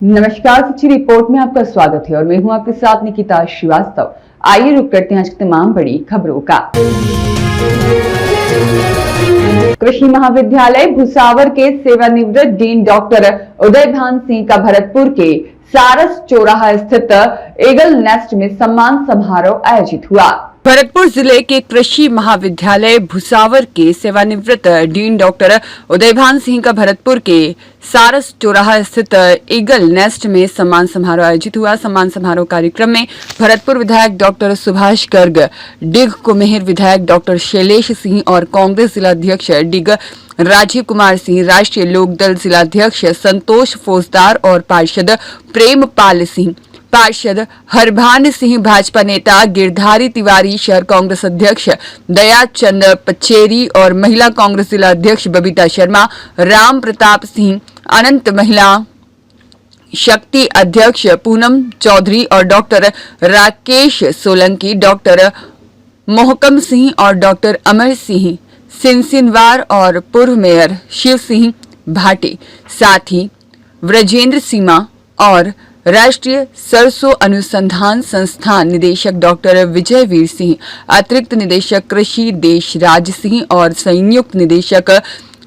नमस्कार, सच्ची रिपोर्ट में आपका स्वागत है और मैं हूं आपके साथ निकिता श्रीवास्तव। आइए रुक करते हैं आज की तमाम बड़ी खबरों का। कृषि महाविद्यालय भुसावर के सेवानिवृत्त डीन डॉक्टर उदयभान सिंह का भरतपुर के सारस चौराहा स्थित ईगल नेस्ट में सम्मान समारोह आयोजित हुआ। भरतपुर जिले के कृषि महाविद्यालय भुसावर के सेवानिवृत्त डीन डॉक्टर उदयभान सिंह का भरतपुर के सारस चौराहा स्थित ईगल नेस्ट में सम्मान समारोह आयोजित हुआ। सम्मान समारोह कार्यक्रम में भरतपुर विधायक डॉक्टर सुभाष गर्ग, डिग कुमेर विधायक डॉक्टर शैलेश सिंह और कांग्रेस जिलाध्यक्ष डिग राजीव कुमार सिंह, राष्ट्रीय लोकदल जिलाध्यक्ष संतोष फौजदार और पार्षद प्रेमपाल सिंह, पार्षद हरभान सिंह, भाजपा नेता गिरधारी तिवारी, शहर कांग्रेस अध्यक्ष दयाचंद पचेरी और महिला कांग्रेस जिला अध्यक्ष बबीता शर्मा, राम प्रताप सिंह, अनंत महिला शक्ति अध्यक्ष पूनम चौधरी और डॉक्टर राकेश सोलंकी, डॉक्टर मोहकम सिंह और डॉक्टर अमर सिंह सिंसिनवार और पूर्व मेयर शिव सिंह भाटे, साथ ही व्रजेंद्र सीमा और राष्ट्रीय सरसों अनुसंधान संस्थान निदेशक डॉक्टर विजयवीर सिंह, अतिरिक्त निदेशक कृषि देशराज सिंह और संयुक्त निदेशक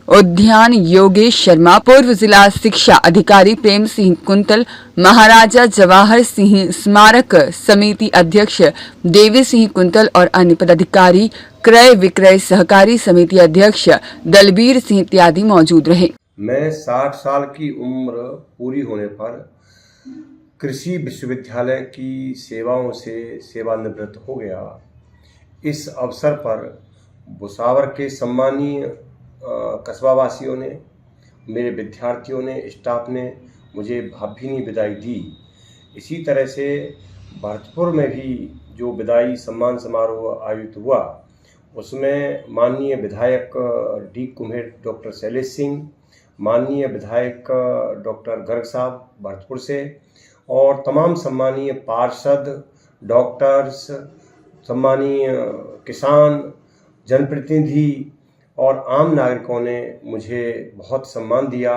उद्यान योगेश शर्मा, पूर्व जिला शिक्षा अधिकारी प्रेम सिंह कुंतल, महाराजा जवाहर सिंह स्मारक समिति अध्यक्ष देवी सिंह कुंतल और अन्य पदाधिकारी, क्रय विक्रय सहकारी समिति अध्यक्ष दलबीर सिंह इत्यादि मौजूद रहे। मैं 60 साल की उम्र पूरी होने पर कृषि विश्वविद्यालय की सेवाओं से सेवानिवृत्त हो गया। इस अवसर पर भुसावर के सम्मानीय कस्बावासियों ने, मेरे विद्यार्थियों ने, स्टाफ ने मुझे भावभीनी विदाई दी। इसी तरह से भरतपुर में भी जो विदाई सम्मान समारोह आयोजित हुआ, उसमें माननीय विधायक डी कुमेर डॉक्टर शैलेश सिंह, माननीय विधायक डॉक्टर गर्ग साहब भरतपुर से और तमाम सम्मानीय पार्षद, डॉक्टर्स, सम्मानीय किसान, जनप्रतिनिधि और आम नागरिकों ने मुझे बहुत सम्मान दिया।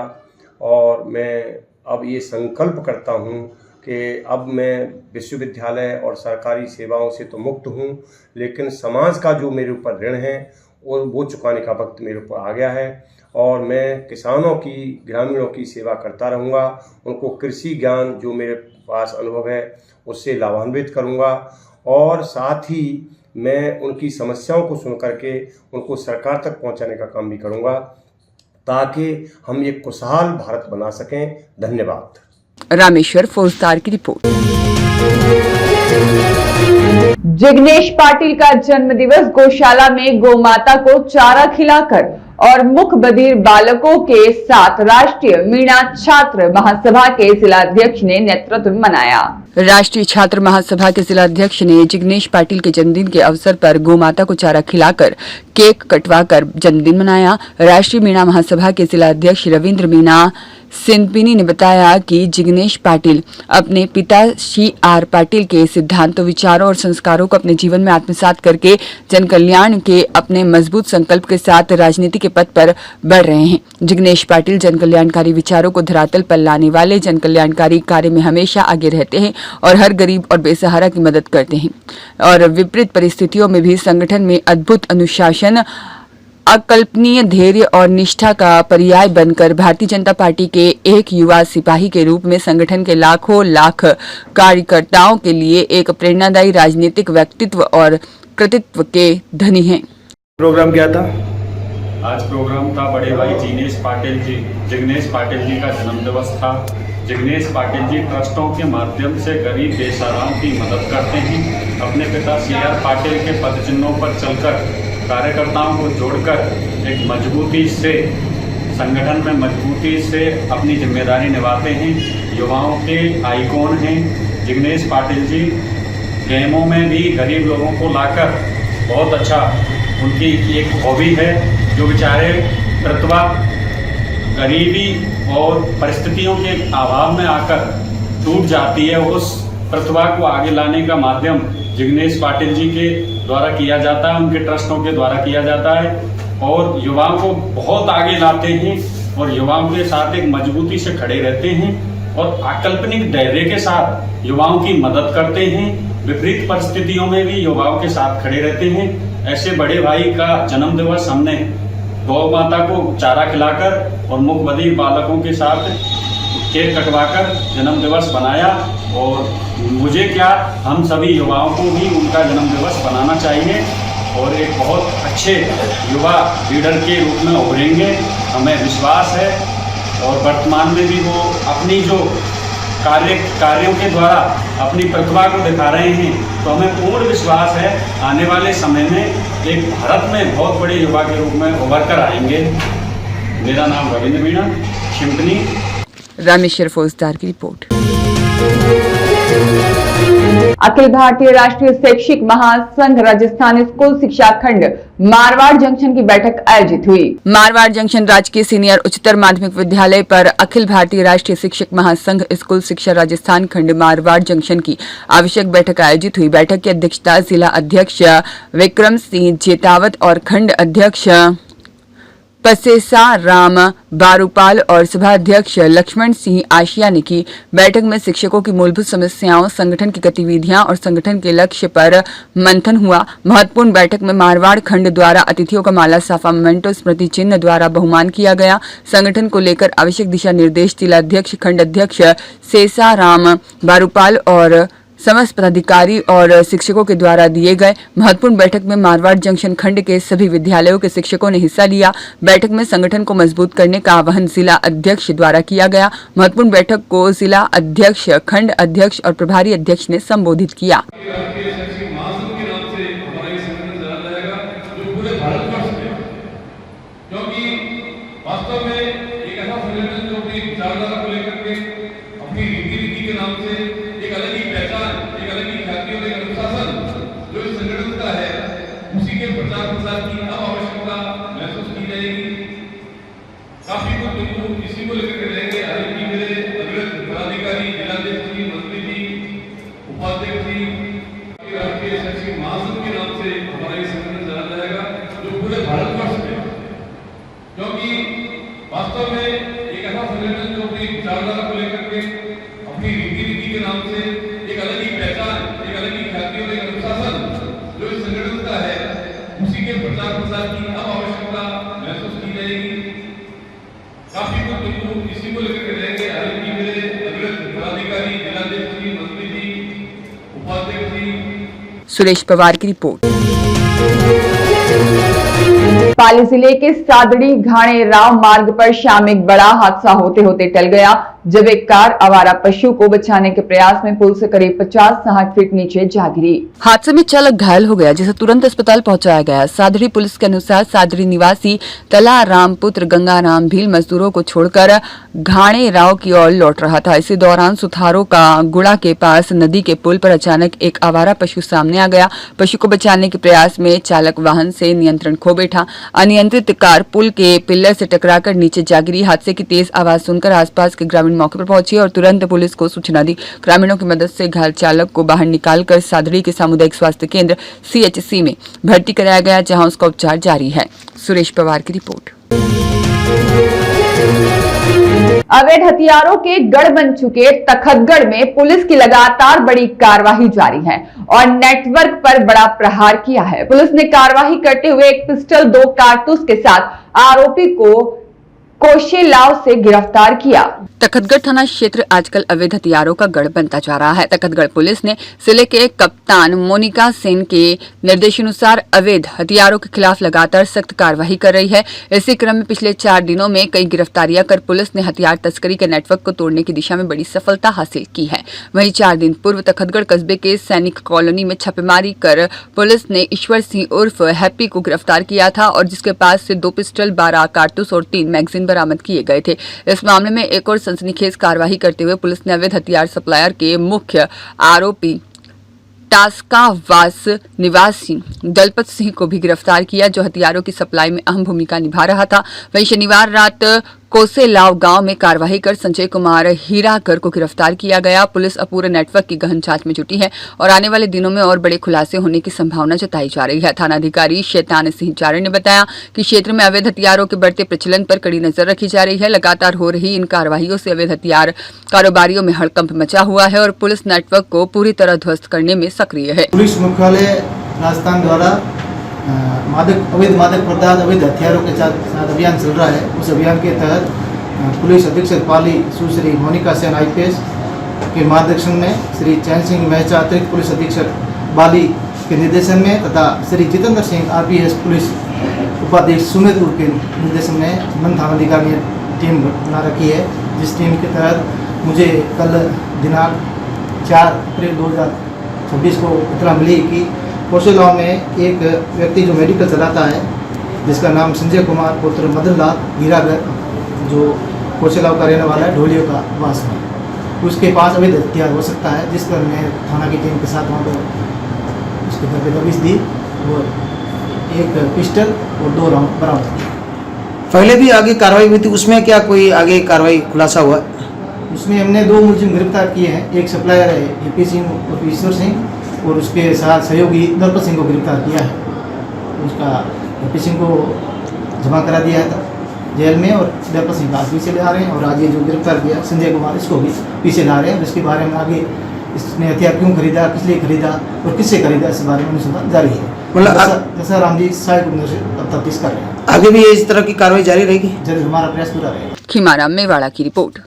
और मैं अब ये संकल्प करता हूँ कि अब मैं विश्वविद्यालय और सरकारी सेवाओं से तो मुक्त हूँ, लेकिन समाज का जो मेरे ऊपर ऋण है वो चुकाने का वक्त मेरे ऊपर आ गया है और मैं किसानों की, ग्रामीणों की सेवा करता रहूँगा। उनको कृषि ज्ञान जो मेरे पास अनुभव है उससे लाभान्वित करूँगा और साथ ही मैं उनकी समस्याओं को सुन करके उनको सरकार तक पहुँचाने का काम भी करूँगा ताकि हम एक खुशहाल भारत बना सकें। धन्यवाद। रामेश्वर फौजदार की रिपोर्ट। जिग्नेश पाटिल का जन्मदिवस गौशाला में गौमाता को चारा खिलाकर और मुख बधिर बालकों के साथ राष्ट्रीय मीणा छात्र महासभा के जिलाध्यक्ष ने नेतृत्व में मनाया। राष्ट्रीय छात्र महासभा के जिलाध्यक्ष ने जिग्नेश पाटिल के जन्मदिन के अवसर पर गौमाता को चारा खिलाकर केक कटवाकर जन्मदिन मनाया। राष्ट्रीय मीणा महासभा के जिलाध्यक्ष रविंद्र मीणा सिंपिनी ने बताया कि जिग्नेश पाटिल अपने पिता श्री आर पाटिल के सिद्धांतों, विचारों और संस्कारों को अपने जीवन में आत्मसात करके जन कल्याण के अपने मजबूत संकल्प के साथ राजनीति के पथ पर बढ़ रहे हैं। जिग्नेश पाटिल जन कल्याणकारी विचारों को धरातल पर लाने वाले, जन कल्याणकारी कार्य में हमेशा आगे रहते हैं और हर गरीब और बेसहारा की मदद करते हैं और विपरीत परिस्थितियों में भी संगठन में अद्भुत अनुशासन, अकल्पनीय धैर्य और निष्ठा का पर्याय बनकर भारतीय जनता पार्टी के एक युवा सिपाही के रूप में संगठन के लाखों लाख कार्यकर्ताओं के लिए एक प्रेरणादायी राजनीतिक व्यक्तित्व और कृतित्व के धनी हैं। प्रोग्राम क्या था? आज प्रोग्राम था बड़े भाई जिग्नेश पाटिल जी का जन्म दिवस था। जिग्नेश पाटिल जी ट्रस्टों के माध्यम से गरीब बेसहाराओं की मदद करते हैं। अपने पिता सी आर पाटिल के पदचिन्हों पर चलकर कार्यकर्ताओं को जोड़कर एक मजबूती से संगठन में मजबूती से अपनी जिम्मेदारी निभाते हैं। युवाओं के आइकॉन हैं जिग्नेश पाटिल जी। गेमों में भी गरीब लोगों को लाकर बहुत अच्छा, उनकी एक हॉबी है जो बेचारे प्रतिभा गरीबी और परिस्थितियों के अभाव में आकर टूट जाती है, उस प्रतिभा को आगे लाने का माध्यम जिग्नेश पाटिल जी के द्वारा किया जाता है, उनके ट्रस्टों के द्वारा किया जाता है और युवाओं को बहुत आगे लाते हैं और युवाओं के साथ एक मजबूती से खड़े रहते हैं। और अकाल्पनिक धैर्य के साथ युवाओं की मदद करते हैं। विपरीत परिस्थितियों में भी युवाओं के साथ खड़े रहते हैं। ऐसे बड़े भाई का जन्म दिवस हमने गौ माता को चारा खिलाकर और मुख बधिर बालकों के साथ केक कटवाकर जन्म दिवस बनाया। और मुझे क्या, हम सभी युवाओं को भी उनका जन्म दिवस बनाना चाहिए और एक बहुत अच्छे युवा लीडर के रूप में उभरेंगे, हमें विश्वास है। और वर्तमान में भी वो अपनी जो कार्यों के द्वारा अपनी प्रतिभा को दिखा रहे हैं, तो हमें पूर्ण विश्वास है आने वाले समय में एक भारत में बहुत बड़े युवा के रूप में उभर कर आएंगे। मेरा नाम रविंद्र मीणा, शिंपनी। रामेश्वर फौजदार की रिपोर्ट। अखिल भारतीय राष्ट्रीय शैक्षिक महासंघ राजस्थान स्कूल शिक्षा खंड मारवाड़ जंक्शन की बैठक आयोजित हुई। मारवाड़ जंक्शन राजकीय सीनियर उच्चतर माध्यमिक विद्यालय पर अखिल भारतीय राष्ट्रीय शिक्षक महासंघ स्कूल शिक्षा राजस्थान खंड मारवाड़ जंक्शन की आवश्यक बैठक आयोजित हुई। बैठक की अध्यक्षता जिला अध्यक्ष विक्रम सिंह जेतावत और खंड अध्यक्ष पसेसा राम बारूपाल और सभा अध्यक्ष लक्ष्मण सिंह आशिया ने की। बैठक में शिक्षकों की मूलभूत समस्याओं, संगठन की गतिविधियां और संगठन के लक्ष्य पर मंथन हुआ। महत्वपूर्ण बैठक में मारवाड़ खंड द्वारा अतिथियों का माला साफा मेंटो स्मृति चिन्ह द्वारा बहुमान किया गया। संगठन को लेकर आवश्यक दिशा निर्देश जिला अध्यक्ष, खंड अध्यक्ष सेसा राम बारूपाल और समस्त पदाधिकारी और शिक्षकों के द्वारा दिए गए। महत्वपूर्ण बैठक में मारवाड़ जंक्शन खंड के सभी विद्यालयों के शिक्षकों ने हिस्सा लिया। बैठक में संगठन को मजबूत करने का आह्वान जिला अध्यक्ष द्वारा किया गया। महत्वपूर्ण बैठक को जिला अध्यक्ष, खंड अध्यक्ष और प्रभारी अध्यक्ष ने संबोधित किया। काफी कुछ इसी को लेकर के रहेंगे। हालांकि मेरे अग्रज पदाधिकारी, जिलाध्यक्ष जी, मंत्री जी, उपाध्यक्ष जी, राष्ट्रीय शैक्षिक महासंघ के नाम से हमारा ये संगठन चला जाएगा, जो पूरे भारतवर्ष में, क्योंकि वास्तव में एक ऐसा संगठन जो अपनी विचारधारा को लेकर के अपनी रीति के नाम से एक अलग ही पहचान, एक अलग ही ख्याति और एक अनुशासन जो इस संगठन का है, उसी के प्रचार प्रसार की अब आवश्यकता महसूस की जाएगी। काफी कुछ इसी को लेकर के रहेंगे। हालांकि मेरे अग्रज पदाधिकारी, जिलाध्यक्ष जी, मंत्री जी, उपाध्यक्ष जी। सुरेश पवार की रिपोर्ट। पाली जिले के सादड़ी घाणे राव मार्ग पर शाम एक बड़ा हादसा होते होते टल गया, जब एक कार आवारा पशु को बचाने के प्रयास में पुल से करीब 50-60 फीट नीचे जा गिरी। हादसे में चालक घायल हो गया, जिसे तुरंत अस्पताल पहुंचाया गया। सादड़ी पुलिस के अनुसार सादड़ी निवासी तला राम पुत्र गंगाराम भील मजदूरों को छोड़कर घाणे राव की ओर लौट रहा था। इसी दौरान सुथारों का गुड़ा के पास नदी के पुल पर अचानक एक आवारा पशु सामने आ गया। पशु को बचाने के प्रयास में चालक वाहन से नियंत्रण खो बैठा। अनियंत्रित कार पुल के पिल्लर से टकराकर नीचे जा गिरी। हादसे की तेज आवाज सुनकर आसपास के ग्रामीण मौके पर पहुंचे और तुरंत पुलिस को सूचना दी। ग्रामीणों की मदद से घायल चालक को बाहर निकालकर सादड़ी के सामुदायिक स्वास्थ्य केंद्र CHC में भर्ती कराया गया, जहां उसका उपचार जारी है। सुरेश पवार की रिपोर्ट। अवैध हथियारों के गढ़ बन चुके तखतगढ़ में पुलिस की लगातार बड़ी कार्रवाई जारी है और नेटवर्क पर बड़ा प्रहार किया है। पुलिस ने कार्रवाई करते हुए एक पिस्टल, 2 कारतूस के साथ आरोपी को कोशेलाव से गिरफ्तार किया। तखतगढ़ थाना क्षेत्र आजकल अवैध हथियारों का गढ़ बनता जा रहा है। तखतगढ़ पुलिस ने जिले के कप्तान मोनिका सेन के निर्देशानुसार अवैध हथियारों के खिलाफ लगातार सख्त कार्रवाई कर रही है। इसी क्रम में पिछले 4 दिनों में कई गिरफ्तारियां कर पुलिस ने हथियार तस्करी के नेटवर्क को तोड़ने की दिशा में बड़ी सफलता हासिल की है। वहीं 4 दिन पूर्व तखतगढ़ कस्बे के सैनिक कॉलोनी में छापेमारी कर पुलिस ने ईश्वर सिंह उर्फ हैप्पी को गिरफ्तार किया था और जिसके पास से 2 पिस्टल, 12 कारतूस और 3 मैगजीन बरामद किए गए थे। इस मामले में एक और सनसनीखेज कार्रवाई करते हुए पुलिस ने अवैध हथियार सप्लायर के मुख्य आरोपी टास्कावास निवासी दलपत सिंह को भी गिरफ्तार किया, जो हथियारों की सप्लाई में अहम भूमिका निभा रहा था। वहीं शनिवार रात कोसेलाव गांव में कार्रवाई कर संजय कुमार हीराकर को गिरफ्तार किया गया। पुलिस अब पूरे नेटवर्क की गहन जांच में जुटी है और आने वाले दिनों में और बड़े खुलासे होने की संभावना जताई जा रही है। थानाधिकारी शैतान सिंह चारण ने बताया कि क्षेत्र में अवैध हथियारों के बढ़ते प्रचलन पर कड़ी नजर रखी जा रही है। लगातार हो रही इन कार्रवाइयों से अवैध हथियार कारोबारियों में हड़कंप मचा हुआ है और पुलिस नेटवर्क को पूरी तरह ध्वस्त करने में सक्रिय है। पुलिस मुख्यालय राजस्थान द्वारा अवैध मादक पदार्थ अवैध हथियारों के साथ अभियान चल रहा है। उस अभियान के तहत पुलिस अधीक्षक पाली सुश्री मोनिका सेन IPS के मार्गदर्शन में श्री चैन सिंह मेहचा अतिरिक्त पुलिस अधीक्षक बाली के निर्देशन में तथा श्री जितेंद्र सिंह RPS पुलिस उपाधीक्षक सुमेरपुर के निर्देशन में मन थानाधिकारी ने टीम बना रखी है, जिस टीम के तहत मुझे कल दिनांक 4 अप्रैल 2026 को इतला मिली कि कोसेलाव में एक व्यक्ति जो मेडिकल चलाता है जिसका नाम संजय कुमार पुत्र मदन लाल हीरागर जो कोसेलाव का रहने वाला है, ढोलियों का वास में, उसके पास अवैध हथियार हो सकता है, जिस पर मैं थाना की टीम के साथ वहाँ पर उसके घर पर दबिश दी और एक पिस्टल और 2 राउंड बरामद किए। पहले भी आगे कार्रवाई हुई थी, उसमें क्या कोई आगे कार्रवाई खुलासा हुआ? उसमें हमने 2 मुलजिम गिरफ्तार किए हैं। एक सप्लायर है EP सिंह और ईश्वर सिंह और उसके साथ सहयोगी दर्पत सिंह को गिरफ्तार किया है। उसका EP सिंह को जमा करा दिया है जेल में और दर्पत सिंह का पीछे ला रहे हैं और आज ये जो गिरफ्तार किया संजय कुमार इसको भी पीछे ला रहे हैं। इसके बारे में आगे इसने हथियार क्यों खरीदा, किस लिए खरीदा और किससे खरीदा, इस बारे में अनुसंधान जारी है। मतलब जैसा राम जी साहिब तफ्तीश कर रहे हैं। आगे भी इस तरह की कार्रवाई जारी रहेगी? जरूर, हमारा प्रयास पूरा रहेगा। खीमाराम मेवाड़ा की रिपोर्ट।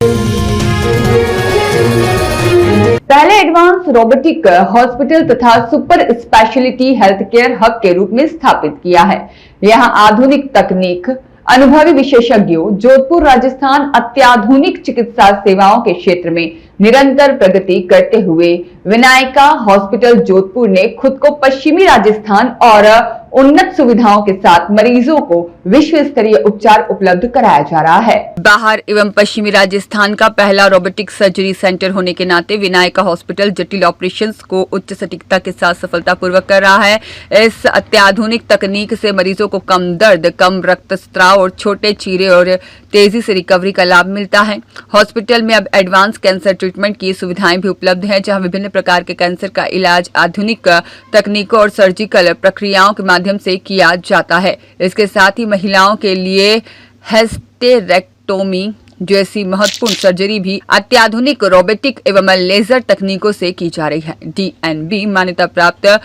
पहले एडवांस रोबोटिक हॉस्पिटल तथा super speciality health care hub के रूप में स्थापित किया है। यहां आधुनिक तकनीक, अनुभवी विशेषज्ञों, जोधपुर राजस्थान अत्याधुनिक चिकित्सा सेवाओं के क्षेत्र में निरंतर प्रगति करते हुए विनायका हॉस्पिटल जोधपुर ने खुद को पश्चिमी राजस्थान और उन्नत सुविधाओं के साथ मरीजों को विश्व स्तरीय उपचार उपलब्ध कराया जा रहा है। बाहर एवं पश्चिमी राजस्थान का पहला रोबोटिक सर्जरी सेंटर होने के नाते विनायका हॉस्पिटल जटिल ऑपरेशंस को उच्च सटीकता के साथ सफलतापूर्वक कर रहा है। इस अत्याधुनिक तकनीक से मरीजों को कम दर्द, कम रक्तस्राव और छोटे चीरे और तेजी से रिकवरी का लाभ मिलता है। हॉस्पिटल में अब एडवांस कैंसर ट्रीटमेंट की सुविधाएं भी उपलब्ध है, जहां विभिन्न प्रकार के कैंसर का इलाज आधुनिक तकनीकों और सर्जिकल प्रक्रियाओं के माध्यम से किया जाता है। इसके साथ ही महिलाओं के लिए हिस्टेरेक्टोमी जैसी महत्वपूर्ण सर्जरी भी अत्याधुनिक रोबोटिक एवं लेजर तकनीकों से की जा रही है। DNB मान्यता प्राप्त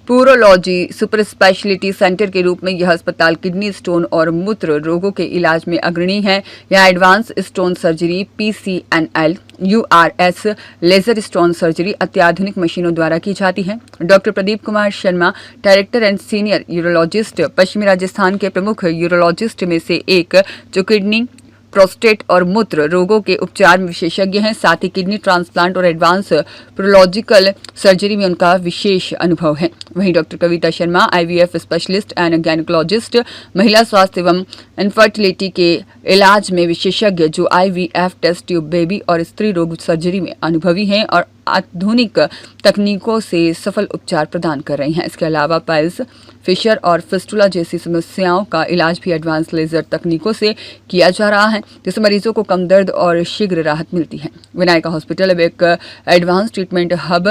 पूरोलॉजी सुपर स्पेशलिटी सेंटर के रूप में यह अस्पताल किडनी स्टोन और मूत्र रोगों के इलाज में अग्रणी है। यहाँ advance stone surgery, PCNL, URS, laser stone surgery अत्याधुनिक मशीनों द्वारा की जाती है। Doctor Pradeep Kumar Sharma, director and senior urologist, पश्चिमी राजस्थान के प्रमुख यूरोलॉजिस्ट में से एक, जो किडनी, प्रोस्टेट और मूत्र रोगों के उपचार में विशेषज्ञ हैं। साथ ही किडनी ट्रांसप्लांट और एडवांस प्रोलॉजिकल सर्जरी में उनका विशेष अनुभव है। वहीं doctor Kavita Sharma, IVF specialist and gynaecologist, महिला स्वास्थ्य एवं इनफर्टिलिटी के इलाज में विशेषज्ञ, जो IVF, टेस्ट ट्यूब बेबी और स्त्री रोग सर्जरी में अनुभवी हैं और आधुनिक तकनीकों से सफल उपचार प्रदान कर रही हैं। इसके अलावा पाइल्स, फिशर और फिस्टुला जैसी समस्याओं का इलाज भी एडवांस लेजर तकनीकों से किया जा रहा है, जिससे मरीजों को कम दर्द और शीघ्र राहत मिलती है। विनायका हॉस्पिटल अब एक advance treatment hub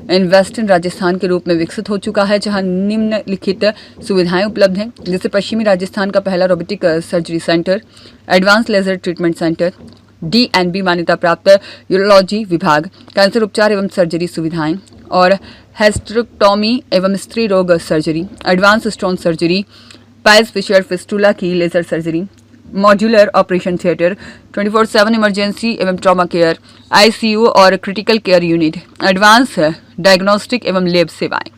in western Rajasthan के रूप में विकसित हो चुका है, जहां निम्नलिखित सुविधाएं उपलब्ध हैं, जैसे पश्चिमी राजस्थान का पहला robotic surgery centre, advance laser treatment centre, DNB मान्यता प्राप्त यूरोलॉजी विभाग, कैंसर उपचार एवं सर्जरी सुविधाएं और हिस्टेरेक्टोमी एवं स्त्री रोग surgery, advance stone surgery, piles, fissure, fistula की laser surgery, modular operation theatre, 24/7 emergency एवं ट्रॉमा केयर, ICU और critical care unit, advance diagnostic एवं लैब सेवाएं।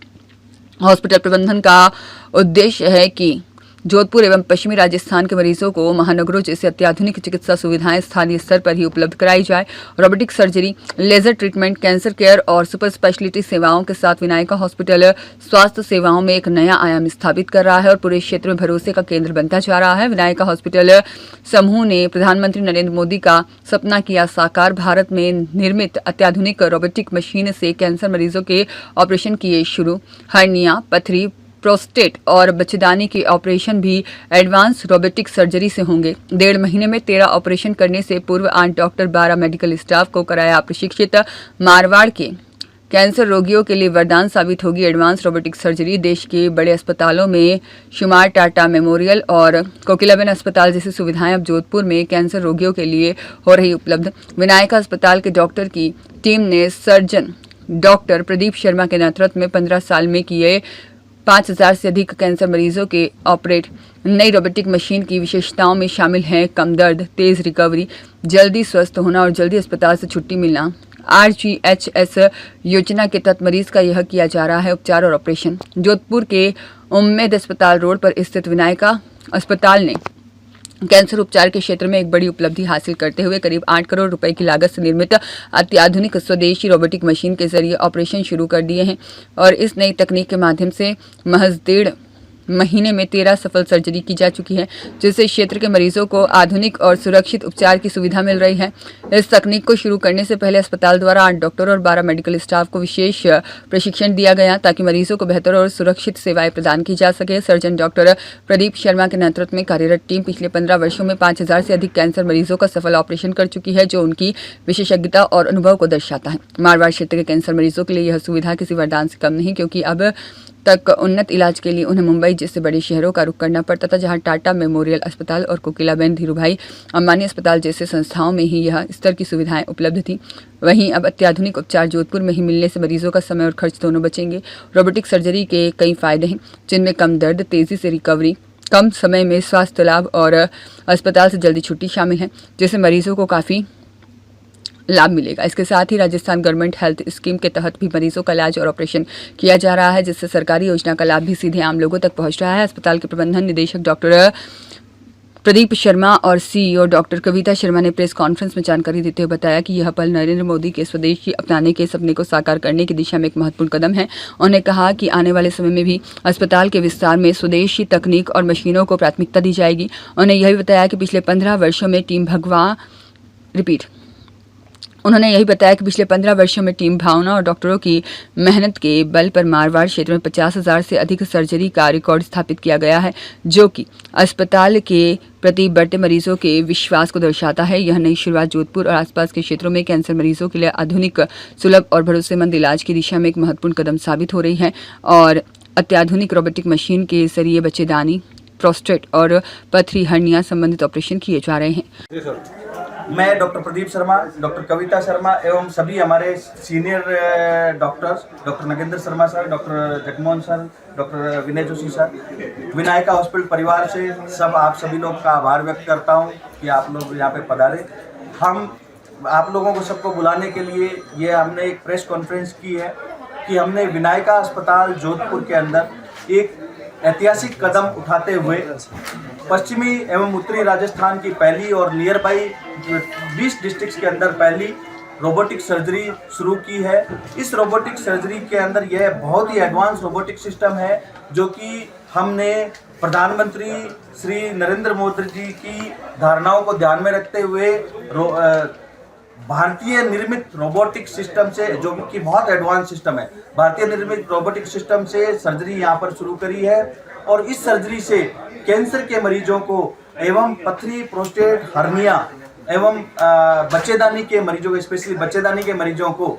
हॉस्पिटल प्रबंधन का उद्देश्य है कि जोधपुर एवं पश्चिमी राजस्थान के मरीजों को महानगरों जैसे अत्याधुनिक चिकित्सा सुविधाएं स्थानीय स्तर पर ही उपलब्ध कराई जाए। Robotic surgery, laser treatment, cancer care और सुपर स्पेशलिटी सेवाओं के साथ विनायका हॉस्पिटल स्वास्थ्य सेवाओं में एक नया आयाम स्थापित कर रहा है और पूरे क्षेत्र में भरोसे का केंद्र बनता जा रहा है। विनायका हॉस्पिटल समूह ने प्रधानमंत्री नरेंद्र मोदी का सपना किया साकार। भारत में निर्मित अत्याधुनिक रोबोटिक मशीन से कैंसर मरीजों के ऑपरेशन किए शुरू। हर्निया, पथरी, प्रोस्टेट और बच्चेदानी के ऑपरेशन भी एडवांस रोबोटिक सर्जरी से होंगे। 1.5 महीने में 13 ऑपरेशन करने से पूर्व 8 डॉक्टर 12 मेडिकल स्टाफ को कराया प्रशिक्षित। मारवाड़ के कैंसर रोगियों के लिए वरदान साबित होगी एडवांस रोबोटिक सर्जरी। देश के बड़े अस्पतालों में शुमार टाटा मेमोरियल और कोकिलाबेन अस्पताल जैसी सुविधाएं अब जोधपुर में कैंसर रोगियों के लिए हो रही उपलब्ध। विनायका अस्पताल के डॉक्टर की टीम ने सर्जन डॉक्टर प्रदीप शर्मा के नेतृत्व में 15 साल में किए 5000 से अधिक कैंसर मरीजों के ऑपरेट। नई रोबोटिक मशीन की विशेषताओं में शामिल हैं कम दर्द, तेज रिकवरी, जल्दी स्वस्थ होना और जल्दी अस्पताल से छुट्टी मिलना। RGHS योजना के तहत मरीज का यह किया जा रहा है उपचार और ऑपरेशन। जोधपुर के उम्मेद अस्पताल रोड पर स्थित विनायका अस्पताल ने कैंसर उपचार के क्षेत्र में एक बड़ी उपलब्धि हासिल करते हुए करीब 8 करोड़ रुपए की लागत से निर्मित अत्याधुनिक स्वदेशी रोबोटिक मशीन के जरिए ऑपरेशन शुरू कर दिए हैं और इस नई तकनीक के माध्यम से महज 1.5 महीने में 13 सफल सर्जरी की जा चुकी है, जिससे क्षेत्र के मरीजों को आधुनिक और सुरक्षित उपचार की सुविधा मिल रही है। इस तकनीक को शुरू करने से पहले अस्पताल द्वारा 8 डॉक्टर और 12 मेडिकल स्टाफ को विशेष प्रशिक्षण दिया गया ताकि मरीजों को बेहतर और सुरक्षित सेवाएं प्रदान की जा सके। सर्जन डॉक्टर प्रदीप शर्मा के नेतृत्व में कार्यरत टीम पिछले 15 वर्षों में 5000 से अधिक कैंसर मरीजों का सफल ऑपरेशन कर चुकी है, जो उनकी विशेषज्ञता और अनुभव को दर्शाता है। मारवाड़ क्षेत्र के कैंसर मरीजों के लिए यह सुविधा किसी वरदान से कम नहीं, क्योंकि अब तक उन्नत इलाज के लिए उन्हें मुंबई जैसे बड़े शहरों का रुख करना पड़ता था, जहां टाटा मेमोरियल अस्पताल और कोकिलाबेन धीरूभाई अंबानी अस्पताल जैसे संस्थाओं में ही यह स्तर की सुविधाएं उपलब्ध थी। वहीं अब अत्याधुनिक उपचार जोधपुर में ही मिलने से मरीजों का समय और खर्च दोनों बचेंगे। रोबोटिक सर्जरी के कई फायदे हैं, जिनमें कम दर्द, तेजी से रिकवरी, कम समय में स्वास्थ्य लाभ और अस्पताल से जल्दी छुट्टी शामिल है, जिससे मरीजों को काफ़ी लाभ मिलेगा। इसके साथ ही राजस्थान गवर्नमेंट हेल्थ स्कीम के तहत भी मरीजों का इलाज और ऑपरेशन किया जा रहा है, जिससे सरकारी योजना का लाभ भी सीधे आम लोगों तक पहुंच रहा है। अस्पताल के प्रबंधन निदेशक डॉक्टर प्रदीप शर्मा और CEO डॉक्टर कविता शर्मा ने प्रेस कॉन्फ्रेंस में जानकारी देते हुए बताया कि यह पल नरेंद्र मोदी के स्वदेशी अपनाने के सपने को साकार करने की दिशा में एक महत्वपूर्ण कदम है। उन्होंने कहा कि आने वाले समय में भी अस्पताल के विस्तार में स्वदेशी तकनीक और मशीनों को प्राथमिकता दी जाएगी। उन्होंने यह भी बताया कि पिछले 15 वर्षों में टीम भावना और डॉक्टरों की मेहनत के बल पर मारवाड़ क्षेत्र में 50,000 से अधिक सर्जरी का रिकॉर्ड स्थापित किया गया है, जो कि अस्पताल के प्रति बढ़ते मरीजों के विश्वास को दर्शाता है। यह नई शुरुआत जोधपुर और आसपास के क्षेत्रों में कैंसर मरीजों के लिए आधुनिक, सुलभ और भरोसेमंद इलाज की दिशा में एक महत्वपूर्ण कदम साबित हो रही है और अत्याधुनिक रोबोटिक मशीन के जरिए बच्चेदानी, प्रोस्टेट और पथरी हर्निया संबंधित ऑपरेशन किए जा रहे हैं। मैं डॉक्टर प्रदीप शर्मा, डॉक्टर कविता शर्मा एवं सभी हमारे senior doctors, doctor Nagendra Sharma sir, doctor Jagmohan sir, doctor Vinay Joshi sir, Vinayaka hospital परिवार से आप सभी लोग का आभार व्यक्त करता हूं कि आप लोग यहाँ पे पधारे। हम आप लोगों को सबको बुलाने के लिए ये हमने एक प्रेस कॉन्फ्रेंस की है कि हमने विनायका अस्पताल जोधपुर के अंदर एक ऐतिहासिक कदम उठाते हुए पश्चिमी एवं उत्तरी राजस्थान की पहली और नियर बाई 20 डिस्ट्रिक्ट्स के अंदर पहली रोबोटिक सर्जरी शुरू की है। इस रोबोटिक सर्जरी के अंदर यह बहुत ही एडवांस रोबोटिक सिस्टम है, जो कि हमने प्रधानमंत्री श्री नरेंद्र मोदी जी की धारणाओं को ध्यान में रखते हुए भारतीय निर्मित रोबोटिक सिस्टम से, जो कि बहुत एडवांस सिस्टम है, भारतीय निर्मित रोबोटिक सिस्टम से सर्जरी यहाँ पर शुरू करी है। और इस सर्जरी से कैंसर के मरीजों को एवं पथरी, प्रोस्टेट, हर्निया एवं बच्चेदानी के मरीजों को, स्पेशली बच्चेदानी के मरीजों को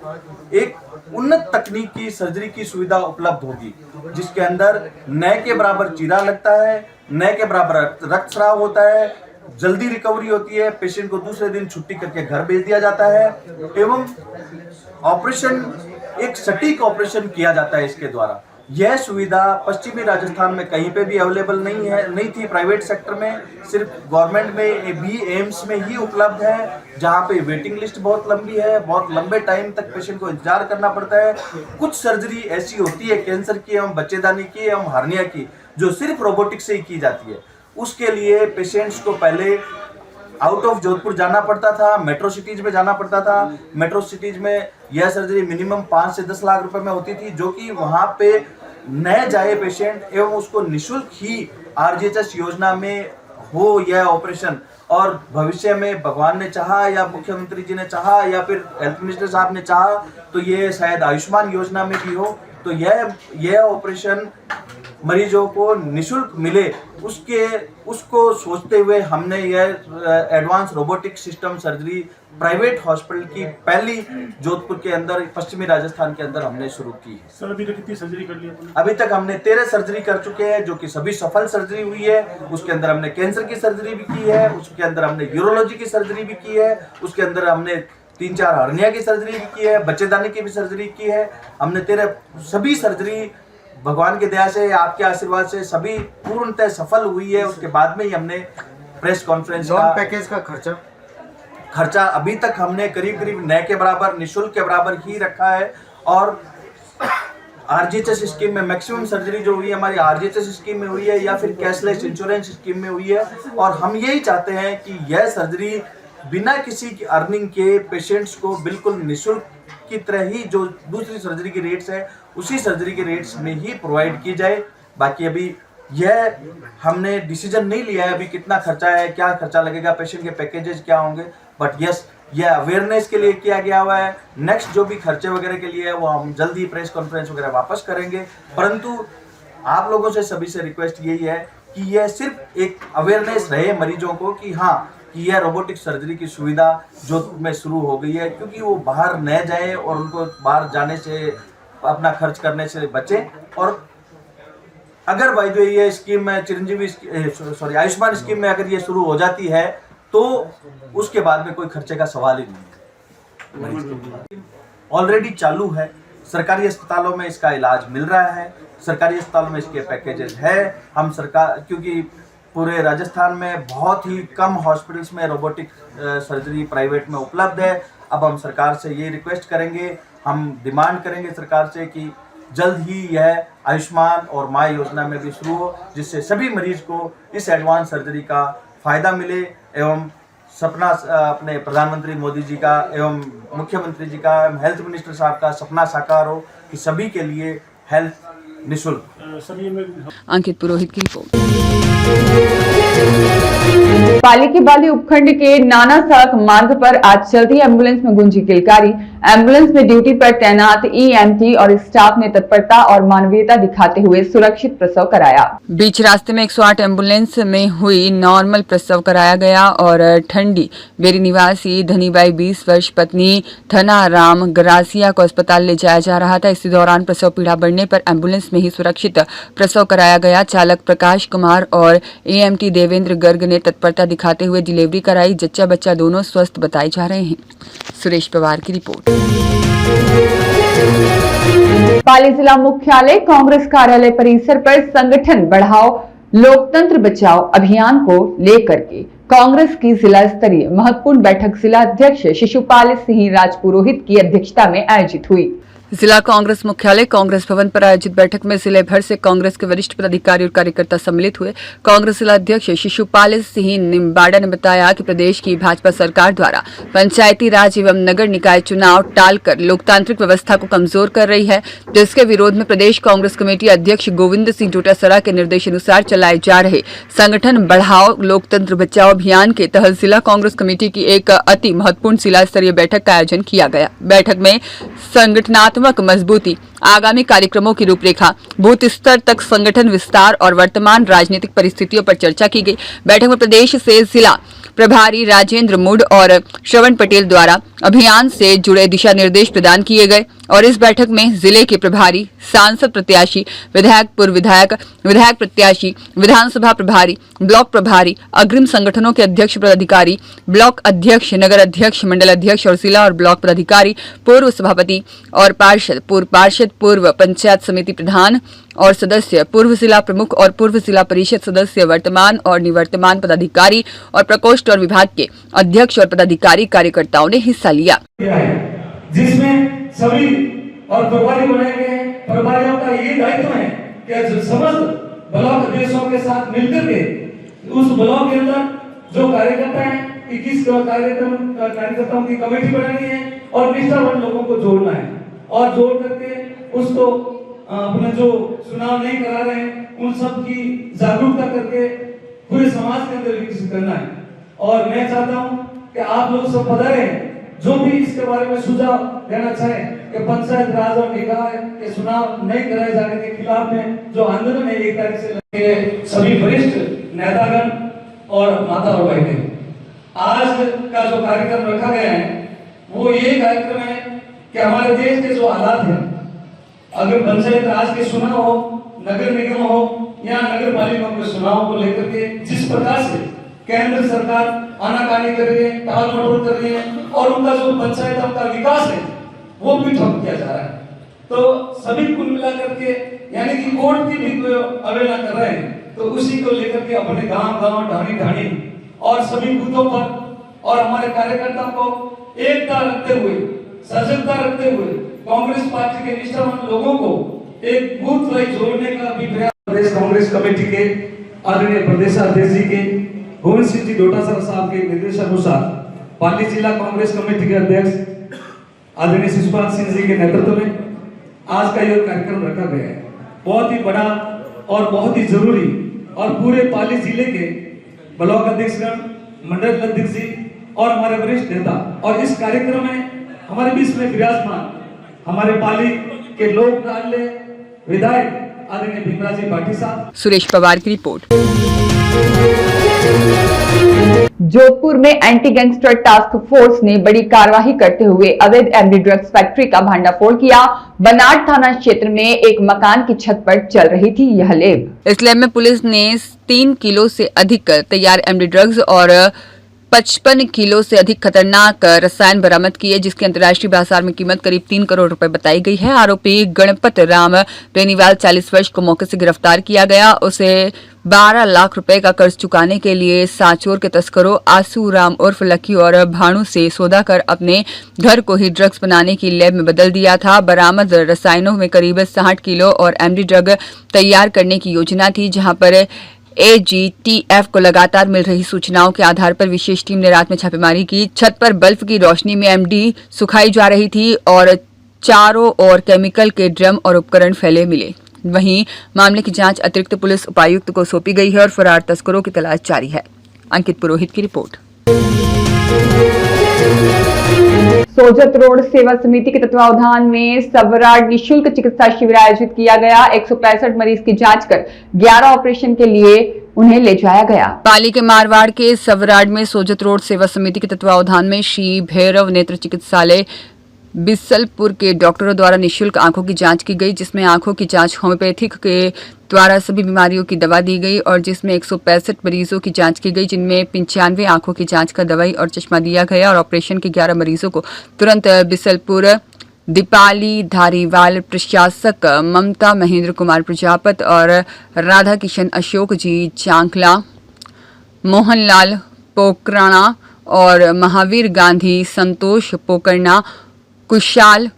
एक उन्नत तकनीक की सर्जरी की सुविधा उपलब्ध होगी, जिसके अंदर न के बराबर चीरा लगता है, न के बराबर रक्तस्राव होता है, जल्दी रिकवरी होती है, पेशेंट को दूसरे दिन छुट्टी करके घर भेज दिया जाता है एवं ऑपरेशन, एक सटीक ऑपरेशन किया जाता है इसके द्वारा। यह सुविधा पश्चिमी राजस्थान में कहीं पे भी अवेलेबल नहीं थी। प्राइवेट सेक्टर में सिर्फ गवर्नमेंट में भी एम्स में ही उपलब्ध है, जहाँ पे वेटिंग लिस्ट बहुत लंबी है, बहुत लंबे टाइम तक पेशेंट को इंतजार करना पड़ता है। कुछ सर्जरी ऐसी होती है कैंसर की एवं बच्चेदानी की एवं हार्निया की, जो सिर्फ रोबोटिक से ही की जाती है। उसके लिए पेशेंट्स को पहले आउट ऑफ जोधपुर जाना पड़ता था, मेट्रो सिटीज में जाना पड़ता था। मेट्रो सिटीज में यह सर्जरी मिनिमम 5 से 10 लाख रुपए में होती थी, जो कि वहाँ पे न जाए पेशेंट एवं उसको निःशुल्क ही RGHS योजना में हो यह ऑपरेशन। और भविष्य में भगवान ने चाहा या मुख्यमंत्री जी ने चाहा या फिर हेल्थ मिनिस्टर साहब ने चाहा तो ये शायद आयुष्मान योजना में भी हो, तो यह ऑपरेशन मरीजों को निशुल्क मिले उसको सोचते हुए हमने यह advance robotic system surgery private hospital की पहली जोधपुर के अंदर पश्चिमी राजस्थान के अंदर हमने शुरू की है। सर अभी तक कितनी सर्जरी कर ली आपने? अभी तक हमने 13 सर्जरी कर चुके हैं, जो कि सभी सफल सर्जरी हुई है। उसके अंदर हमने कैंसर की सर्जरी भी की है, उसके अंदर हमने यूरोलॉजी की सर्जरी भी की है, उसके अंदर हमने 3-4 हर्निया की सर्जरी भी की है, बच्चेदानी की भी सर्जरी की है। हमने 13 सभी सर्जरी भगवान की दया से, आपके आशीर्वाद से सभी पूर्णतः सफल हुई है। उसके बाद में ही हमने प्रेस कॉन्फ्रेंस का पैकेज का खर्चा अभी तक हमने करीब न के बराबर, निःशुल्क के बराबर ही रखा है। और आरजीएचएस स्कीम में मैक्सिमम सर्जरी जो हुई है हमारी आरजीएचएस स्कीम में हुई है या फिर कैशलेस इंश्योरेंस स्कीम में हुई है। और हम यही चाहते हैं कि यह सर्जरी बिना किसी की अर्निंग के पेशेंट्स को बिल्कुल निःशुल्क की तरह ही जो दूसरी सर्जरी की रेट्स है उसी सर्जरी के रेट्स में ही प्रोवाइड की जाए। बाकी अभी यह हमने डिसीजन नहीं लिया है अभी कितना खर्चा है, क्या खर्चा लगेगा, पेशेंट के पैकेजेस क्या होंगे, बट यस यह अवेयरनेस के लिए किया गया हुआ है। नेक्स्ट जो भी खर्चे वगैरह के लिए है वो हम जल्दी प्रेस कॉन्फ्रेंस वगैरह वापस करेंगे। परंतु आप लोगों से सभी से रिक्वेस्ट यही है कि यह सिर्फ एक अवेयरनेस रहे मरीजों को कि हाँ कि यह रोबोटिक सर्जरी की सुविधा जोधपुर में शुरू हो गई है, क्योंकि वो बाहर न जाए और उनको बाहर जाने से अपना खर्च करने से बचें। और अगर भाई जो ये स्कीम में आयुष्मान स्कीम में अगर ये शुरू हो जाती है तो उसके बाद में कोई खर्चे का सवाल ही नहीं है। ऑलरेडी चालू है, सरकारी अस्पतालों में इसका इलाज मिल रहा है, सरकारी अस्पतालों में इसके पैकेजेस है। हम सरकार, क्योंकि पूरे राजस्थान में बहुत ही कम हॉस्पिटल्स में रोबोटिक सर्जरी प्राइवेट में उपलब्ध है। अब हम सरकार से ये रिक्वेस्ट करेंगे, हम डिमांड करेंगे सरकार से कि जल्द ही यह आयुष्मान और माँ योजना में भी शुरू हो, जिससे सभी मरीज को इस एडवांस सर्जरी का फायदा मिले एवं सपना अपने प्रधानमंत्री मोदी जी का एवं मुख्यमंत्री जी का एवं हेल्थ मिनिस्टर साहब का सपना साकार हो कि सभी के लिए हेल्थ निःशुल्क। अंकित पुरोहित की रिपोर्ट। पाली के बाली उपखंड के नाना सड़क मार्ग पर आज चलती एम्बुलेंस में गूंजी किलकारी। एम्बुलेंस में ड्यूटी पर तैनात ईएमटी और स्टाफ ने तत्परता और मानवीयता दिखाते हुए सुरक्षित प्रसव कराया। बीच रास्ते में 108 एम्बुलेंस में हुई नॉर्मल प्रसव कराया गया और ठंडी बेरी निवासी धनीबाई 20 वर्ष पत्नी धनाराम गरासिया को अस्पताल ले जाया जा रहा था। इसी दौरान प्रसव पीड़ा बढ़ने पर एम्बुलेंस में ही सुरक्षित प्रसव कराया गया। चालक प्रकाश कुमार और एएमटी देवेंद्र गर्ग ने तत्परता दिखाते हुए डिलीवरी कराई। जच्चा बच्चा दोनों स्वस्थ बताए जा रहे हैं। सुरेश पवार की रिपोर्ट। पाली जिला मुख्यालय कांग्रेस कार्यालय परिसर पर संगठन बढ़ाओ लोकतंत्र बचाओ अभियान को लेकर के कांग्रेस की जिला स्तरीय महत्वपूर्ण बैठक जिला अध्यक्ष शिशुपाल सिंह राजपुरोहित की अध्यक्षता में आयोजित हुई। जिला कांग्रेस मुख्यालय कांग्रेस भवन पर आयोजित बैठक में जिले भर से कांग्रेस के वरिष्ठ पदाधिकारी और कार्यकर्ता सम्मिलित हुए। कांग्रेस जिला अध्यक्ष शिशुपाल सिंह निम्बाड़ा ने बताया कि प्रदेश की भाजपा सरकार द्वारा पंचायती राज एवं नगर निकाय चुनाव टालकर लोकतांत्रिक व्यवस्था को कमजोर कर रही है, जिसके विरोध में प्रदेश कांग्रेस कमेटी अध्यक्ष गोविंद सिंह डोटासरा के निर्देशानुसार चलाए जा रहे संगठन बढ़ाओ लोकतंत्र बचाओ अभियान के तहत जिला कांग्रेस कमेटी की एक अति महत्वपूर्ण जिला स्तरीय बैठक का आयोजन किया गया। बैठक में संगठनात्मक मजबूती, आगामी कार्यक्रमों की रूपरेखा, बूथ स्तर तक संगठन विस्तार और वर्तमान राजनीतिक परिस्थितियों पर चर्चा की गई। बैठक में प्रदेश से जिला प्रभारी राजेंद्र मुड और श्रवण पटेल द्वारा अभियान से जुड़े दिशा निर्देश प्रदान किए गए और इस बैठक में जिले के प्रभारी, सांसद प्रत्याशी, विधायक, पूर्व विधायक, विधायक प्रत्याशी, विधानसभा प्रभारी, ब्लॉक प्रभारी, अग्रिम संगठनों के अध्यक्ष पदाधिकारी, ब्लॉक अध्यक्ष, नगर अध्यक्ष, मंडल अध्यक्ष और जिला और ब्लॉक पदाधिकारी, पूर्व सभापति और पार्षद, पूर्व पंचायत समिति प्रधान और सदस्य, पूर्व जिला प्रमुख और पूर्व जिला परिषद सदस्य, वर्तमान और निवर्तमान पदाधिकारी और प्रकोष्ठ और विभाग के अध्यक्ष और पदाधिकारी कार्यकर्ताओं ने हिस्सा लिया, जिसमें सभी और प्रभारी बनाए गए हैं। प्रभारियों का ये दायित्व है कि समस्त ब्लॉक अध्यक्षों के साथ मिलकर के उस ब्लॉक के अंदर जो कार्यकर्ता हैं 21 कार्यकर्ताओं की कमेटी बनानी है और निष्ठावान लोगों को जोड़ना है और जोड़ करके उसको अपने जो चुनाव नहीं करा रहे हैं उन सब की जागरूकता करके पूरे समाज के अंदर विकसित करना है। और मैं चाहता हूं कि आप लोग सब पधारे जो भी इसके बारे में सुझाव देना चाहे कि पंचायत राज और निकाय के चुनाव नहीं कराए जाने के खिलाफ में जो आंदोलन है 1 तारीख से लगे, सभी वरिष्ठ नेतागण और माता और बहनें, आज का जो कार्यक्रम रखा गया है वो ये कार्यक्रम है कि हमारे देश के जो हालात हैं, अगर पंचायत राज के चुनाव हो, नगर निगम हो या नगर पालिका के चुनाव को लेकर के जिस प्रकार से केंद्र सरकार आनाकानी कर रही है, टाल मटोल कर रही है और उनका जो पंचायतों का विकास है वो भी ठप किया जा रहा है, तो सभी कुल मिलाकर के यानी कि कोर्ट की भी अवहेलना कर रहे हैं, तो उसी को लेकर के अपने गांव-गांव, ढाणी-ढाणी और सभी बूथों पर और हमारे कार्यकर्ताओं को एकता रखते हुए, सजगता रखते हुए कांग्रेस पार्टी के निष्ठावान लोगों को एक बूथ वाइज जोड़ने का भी प्रयास प्रदेश कांग्रेस कमेटी के आदरणीय प्रदेशाध्यक्ष जी के गोविंद सिंह जी डोटासरा साहब के निर्देशानुसार पाली जिला कांग्रेस कमेटी के अध्यक्ष आदरणीय शिशुपाल सिंह जी के नेतृत्व में आज का यह कार्यक्रम रखा गया है। बहुत ही बड़ा और बहुत ही जरूरी और पूरे पाली जिले के ब्लॉक अध्यक्षगण, मंडल अध्यक्ष जी और हमारे वरिष्ठ नेता और इस कार्यक्रम में हमारे बीच में विराजमान हमारे पाली के लोक कार्यालय विधायक आदरणीय भीमराव जी पाठी साहब। सुरेश पवार की रिपोर्ट। जोधपुर में एंटी गैंगस्टर टास्क फोर्स ने बड़ी कार्रवाई करते हुए अवैध एमडी ड्रग्स फैक्ट्री का भंडाफोड़ किया। बनाट थाना क्षेत्र में एक मकान की छत पर चल रही थी यह लैब। इस लैब में पुलिस ने 3 किलो से अधिक तैयार एमडी ड्रग्स और 55 किलो से अधिक खतरनाक रसायन बरामद किए, जिसकी अंतर्राष्ट्रीय बाजार में कीमत करीब 3 करोड़ रुपए बताई गई है। आरोपी गणपत राम बेनीवाल 40 वर्ष को मौके से गिरफ्तार किया गया। उसे 12 लाख रुपए का कर्ज चुकाने के लिए सांचौर के तस्करों आसू राम उर्फ लकी और भानु से सौदा कर अपने घर को ही ड्रग्स बनाने की लैब में बदल दिया था। बरामद रसायनों में करीब 60 किलो और एमडी ड्रग तैयार करने की योजना थी, जहां पर एजीटीएफ को लगातार मिल रही सूचनाओं के आधार पर विशेष टीम ने रात में छापेमारी की। छत पर बल्ब की रोशनी में एमडी सुखाई जा रही थी और चारों ओर केमिकल के ड्रम और उपकरण फैले मिले। वहीं मामले की जांच अतिरिक्त पुलिस उपायुक्त को सौंपी गई है और फरार तस्करों की तलाश जारी है। अंकित पुरोहित की रिपोर्ट। सोजत रोड सेवा समिति के तत्वावधान में सवराड निःशुल्क चिकित्सा शिविर आयोजित किया गया। 165 मरीज की जांच कर 11 ऑपरेशन के लिए उन्हें ले जाया गया। पाली के मारवाड़ के सवराड में सोजत रोड सेवा समिति के तत्वावधान में श्री भैरव नेत्र चिकित्सालय बिसलपुर के डॉक्टरों द्वारा निःशुल्क आंखों की जांच की गई, जिसमें आंखों की जांच होम्योपैथिक के द्वारा सभी बीमारियों की दवा दी गई और जिसमें 165 मरीजों की जांच की गई, जिनमें 95 आंखों की जांच का दवाई और चश्मा दिया गया और ऑपरेशन के 11 मरीजों को तुरंत बिसलपुर दीपाली धारीवाल प्रशासक ममता महेंद्र कुमार प्रजापत और राधा किशन अशोक जी चांकला, मोहनलाल पोकराणा और महावीर गांधी, संतोष पोकरना, कुशाल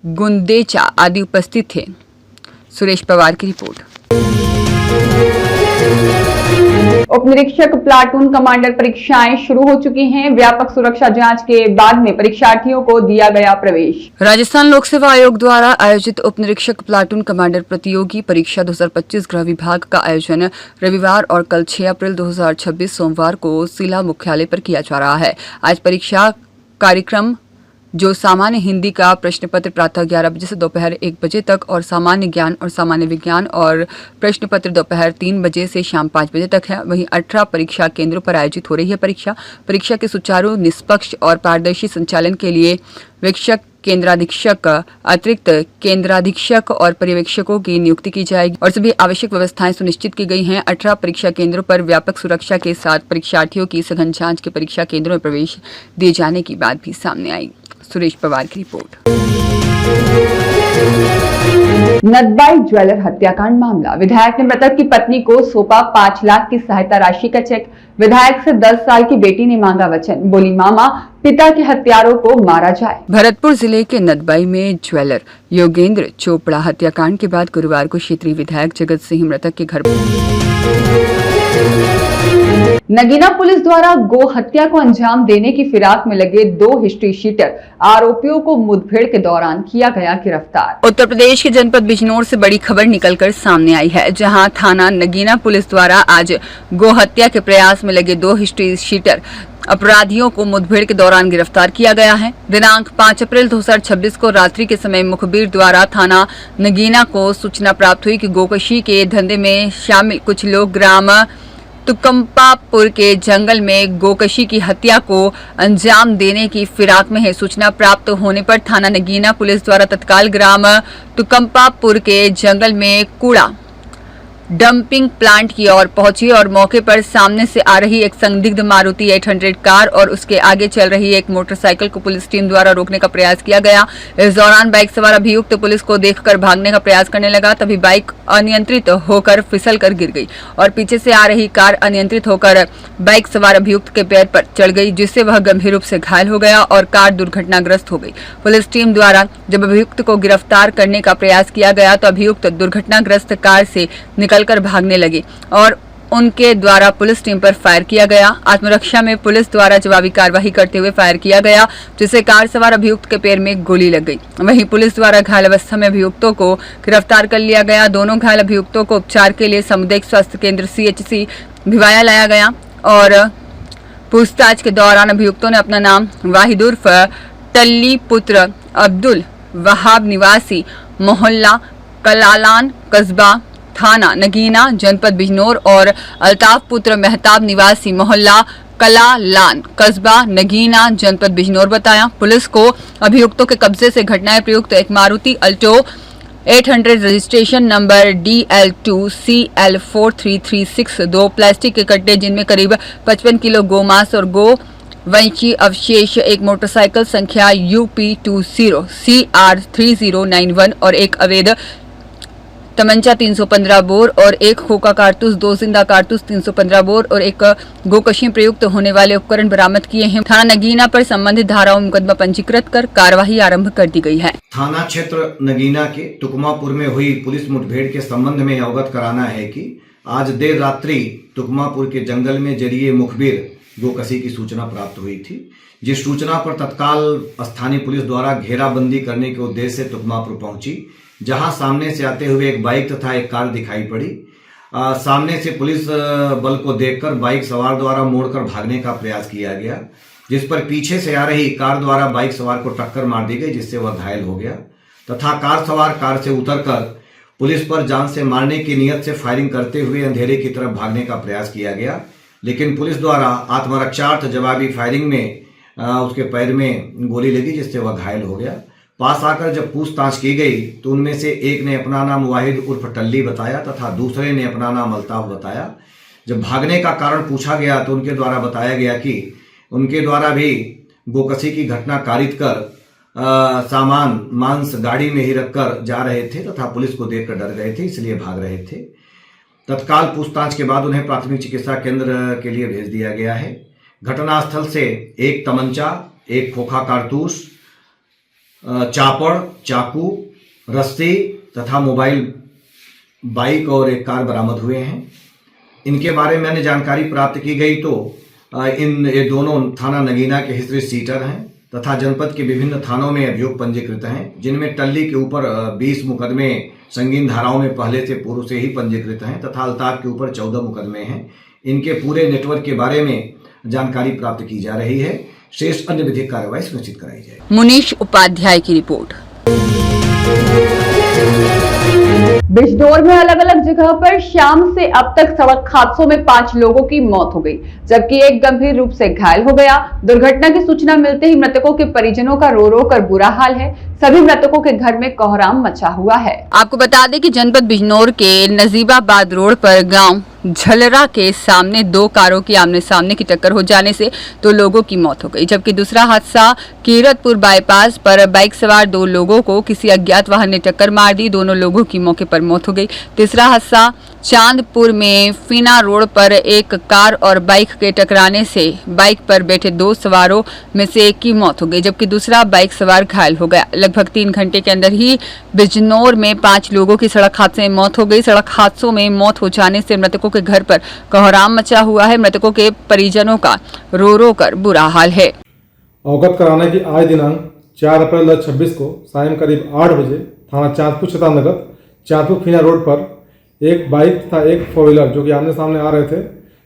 गुंदेचा आदि उपस्थित थे। सुरेश पवार की रिपोर्ट। उप निरीक्षक प्लाटून कमांडर परीक्षाएं शुरू हो चुकी हैं। व्यापक सुरक्षा जांच के बाद में परीक्षार्थियों को दिया गया प्रवेश। राजस्थान लोक सेवा आयोग द्वारा आयोजित उप निरीक्षक प्लाटून कमांडर प्रतियोगी परीक्षा 2025 गृह विभाग का आयोजन रविवार और कल 6 अप्रैल 2026 सोमवार को जिला मुख्यालय पर किया जा रहा है। आज परीक्षा कार्यक्रम जो सामान्य हिंदी का प्रश्न पत्र प्रातः 11 बजे से दोपहर 1 बजे तक और सामान्य ज्ञान और सामान्य विज्ञान और प्रश्न पत्र दोपहर 3 बजे से शाम 5 बजे तक है। वहीं 18 परीक्षा केंद्रों पर आयोजित हो रही है परीक्षा के सुचारू, निष्पक्ष और पारदर्शी संचालन के लिए वीक्षक, केंद्राधीक्षक, अतिरिक्त केंद्राधीक्षक और पर्यवेक्षकों की नियुक्ति की जाएगी और सभी आवश्यक व्यवस्थाएं सुनिश्चित की गई हैं। 18 परीक्षा केंद्रों पर व्यापक सुरक्षा के साथ परीक्षार्थियों की सघन जांच के परीक्षा केंद्रों में प्रवेश दिए जाने की बात भी सामने आई। सुरेश पवार की रिपोर्ट। नदबाई ज्वेलर हत्याकांड मामला। विधायक ने मृतक की पत्नी को सौंपा 5 लाख की सहायता राशि का चेक। विधायक से 10 साल की बेटी ने मांगा वचन, बोली मामा पिता के हत्यारों को मारा जाए। भरतपुर जिले के नदबाई में ज्वेलर योगेंद्र चोपड़ा हत्याकांड के बाद गुरुवार को क्षेत्रीय विधायक जगत सिंह मृतक के घर नगीना पुलिस द्वारा गो हत्या को अंजाम देने की फिराक में लगे 2 हिस्ट्री शीटर आरोपियों को मुठभेड़ के दौरान किया गया गिरफ्तार। उत्तर प्रदेश के जनपद बिजनौर से बड़ी खबर निकलकर सामने आई है, जहां थाना नगीना पुलिस द्वारा आज गो हत्या के प्रयास में लगे 2 हिस्ट्री शीटर अपराधियों को मुठभेड़ के दौरान गिरफ्तार किया गया है। दिनांक 5 अप्रैल 2026 को रात्रि के समय मुखबिर द्वारा थाना नगीना को सूचना प्राप्त हुई कि गोकशी के धंधे में शामिल कुछ लोग ग्राम तुकम्पापुर के जंगल में गोकशी की हत्या को अंजाम देने की फिराक में है। सूचना प्राप्त होने पर थाना नगीना पुलिस द्वारा तत्काल ग्राम तुकम्पापुर के जंगल में कूड़ा डंपिंग प्लांट की ओर पहुंची और मौके पर सामने से आ रही एक संदिग्ध मारुति 800 कार और उसके आगे चल रही एक मोटरसाइकिल को पुलिस टीम द्वारा रोकने का प्रयास किया गया। इस दौरान बाइक सवार अभियुक्त पुलिस को देखकर भागने का प्रयास करने लगा, तभी बाइक अनियंत्रित होकर फिसल कर गिर गई और पीछे से आ रही कार अनियंत्रित होकर बाइक सवार अभियुक्त के पैर पर चढ़ गई, जिससे वह गंभीर रूप से घायल हो गया और कार दुर्घटनाग्रस्त हो गई। पुलिस टीम द्वारा जब अभियुक्त को गिरफ्तार करने का प्रयास किया गया तो अभियुक्त दुर्घटनाग्रस्त कार से निकलकर भागने लगे और उनके द्वारा पुलिस टीम पर फायर किया गया। आत्मरक्षा में पुलिस द्वारा जवाबी कार्रवाई करते हुए फायर किया गया, जिससे कार सवार अभियुक्त के पैर में गोली लग गई। वहीं पुलिस द्वारा घायल अवस्था में अभियुक्तों को गिरफ्तार कर लिया गया। दोनों घायल अभियुक्तों को उपचार के लिए सामुदायिक स्वास्थ्य केंद्र CHC भिवाया लाया गया और पूछताछ के दौरान अभियुक्तों ने अपना नाम वाहिद उर्फ टल्ली पुत्र अब्दुल वहाब निवासी मोहल्ला कलालान कस्बा थाना नगीना जनपद बिजनौर और अल्ताफ पुत्र मेहताब निवासी मोहल्ला कलालान कस्बा नगीना जनपद बिजनौर बताया। पुलिस को अभियुक्तों के कब्जे से घटनाएं प्रयुक्त एक Maruti Alto 800 registration number DL2 CL4336 2 plastic के कट्टे जिनमें करीब 55 किलो गोमांस और गो वंशी अवशेष, एक मोटरसाइकिल संख्या UP20 CR3091 और एक अवैध तमंचा 315 बोर और एक खोखा कारतूस, 2 जिंदा कारतूस 315 बोर और एक गोकशी प्रयुक्त होने वाले उपकरण बरामद किए हैं। थाना नगीना पर संबंधित धाराओं में मुकदमा पंजीकृत कर कार्यवाही आरंभ कर दी गई है। थाना क्षेत्र नगीना के तुकमापुर में हुई पुलिस मुठभेड़ के संबंध में अवगत कराना है कि आज देर रात्रि तुकमापुर के जंगल में जरिए मुखबिर गोकशी की सूचना प्राप्त हुई थी, जिस सूचना पर तत्काल स्थानीय पुलिस द्वारा घेराबंदी करने के उद्देश्य से तुकमापुर पहुंची, जहां सामने से आते हुए एक बाइक तथा एक कार दिखाई पड़ी। सामने से पुलिस बल को देखकर बाइक सवार द्वारा मोड़कर भागने का प्रयास किया गया, जिस पर पीछे से आ रही कार द्वारा बाइक सवार को टक्कर मार दी गई, जिससे वह घायल हो गया तथा कार सवार कार से उतरकर पुलिस पर जान से मारने की नियत से फायरिंग करते हुए अंधेरे की तरफ भागने का प्रयास किया गया, लेकिन पुलिस द्वारा आत्मरक्षार्थ जवाबी फायरिंग में उसके पैर में गोली लगी, जिससे वह घायल हो गया। पास आकर जब पूछताछ की गई तो उनमें से एक ने अपना नाम वाहिद उर्फ टल्ली बताया तथा दूसरे ने अपना नाम अल्ताफ बताया। जब भागने का कारण पूछा गया तो उनके द्वारा बताया गया कि उनके द्वारा भी गोकशी की घटना कारित कर सामान मांस गाड़ी में ही रखकर जा रहे थे तथा पुलिस को देखकर डर गए थे, इसलिए भाग रहे थे। तत्काल पूछताछ के बाद उन्हें प्राथमिक चिकित्सा केंद्र के लिए भेज दिया गया है। घटनास्थल से एक तमंचा, एक खोखा कारतूस, चापड़, चाकू, रस्सी तथा मोबाइल बाइक और एक कार बरामद हुए हैं। इनके बारे में अन्य जानकारी प्राप्त की गई तो ये दोनों थाना नगीना के हिस्ट्री सीटर हैं तथा जनपद के विभिन्न थानों में अभियोग पंजीकृत हैं, जिनमें टल्ली के ऊपर 20 मुकदमे संगीन धाराओं में पहले से पूर्व से ही पंजीकृत हैं तथा अल्ताफ के ऊपर 14 मुकदमे हैं। इनके पूरे नेटवर्क के बारे में जानकारी प्राप्त की जा रही है। शेष अन्य विधिक कार्रवाई सुनिश्चित कराई जाएगी। मुनीश उपाध्याय की रिपोर्ट। बिजनौर में अलग अलग जगह पर शाम से अब तक सड़क हादसों में 5 लोगों की मौत हो गई, जबकि एक गंभीर रूप से घायल हो गया। दुर्घटना की सूचना मिलते ही मृतकों के परिजनों का रो रो कर बुरा हाल है। सभी मृतकों के घर में कोहराम मचा हुआ है। आपको बता दें कि जनपद बिजनौर के नजीबाबाद रोड पर गांव झलरा के सामने 2 कारों की आमने सामने की टक्कर हो जाने से 2 लोगों की मौत हो गई, जबकि दूसरा हादसा कीरतपुर बाईपास पर बाइक सवार 2 लोगों को किसी अज्ञात वाहन ने टक्कर मार दी, दोनों लोगों की मौके पर मौत हो गई। तीसरा हादसा चांदपुर में फीना रोड पर एक कार और बाइक के टकराने से बाइक पर बैठे 2 सवारों में से एक की मौत हो गई, जबकि दूसरा बाइक सवार घायल हो गया। लगभग 3 घंटे के अंदर ही बिजनौर में 5 लोगों की सड़क हादसे में मौत हो गई। सड़क हादसों में मौत हो जाने से मृतकों के घर पर कोहराम मचा हुआ है। मृतकों के परिजनों का रो रो कर बुरा हाल है। अवगत कराना कि आज दिनांक 4 अप्रैल 2026 को सायं करीब 8 बजे थाना चांदपुर क्षेत्रांतर्गत चांदपुर फीना रोड पर एक बाइक तथा एक 4 व्हीलर जो कि आमने सामने आ रहे थे,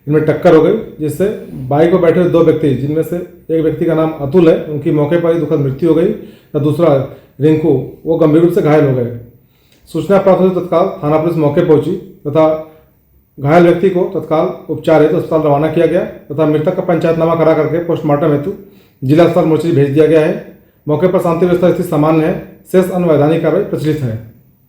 इनमें टक्कर हो गई, जिससे बाइक पर बैठे हुए 2 व्यक्ति, जिनमें से एक व्यक्ति का नाम अतुल है, उनकी मौके पर ही दुखद मृत्यु हो गई, और दूसरा रिंकू, वो गंभीर रूप से घायल हो गए। सूचना प्राप्त होते तत्काल थाना पुलिस मौके पहुंची तथा घायल व्यक्ति को तत्काल उपचार हेतु अस्पताल रवाना किया गया तथा मृतक का पंचायतनामा करा करके पोस्टमार्टम हेतु जिला अस्पताल मोर्चरी भेज दिया गया है। मौके पर शांति व्यवस्था स्थिति सामान्य है, शेष अन्य वैधानिक कार्रवाई प्रचलित है।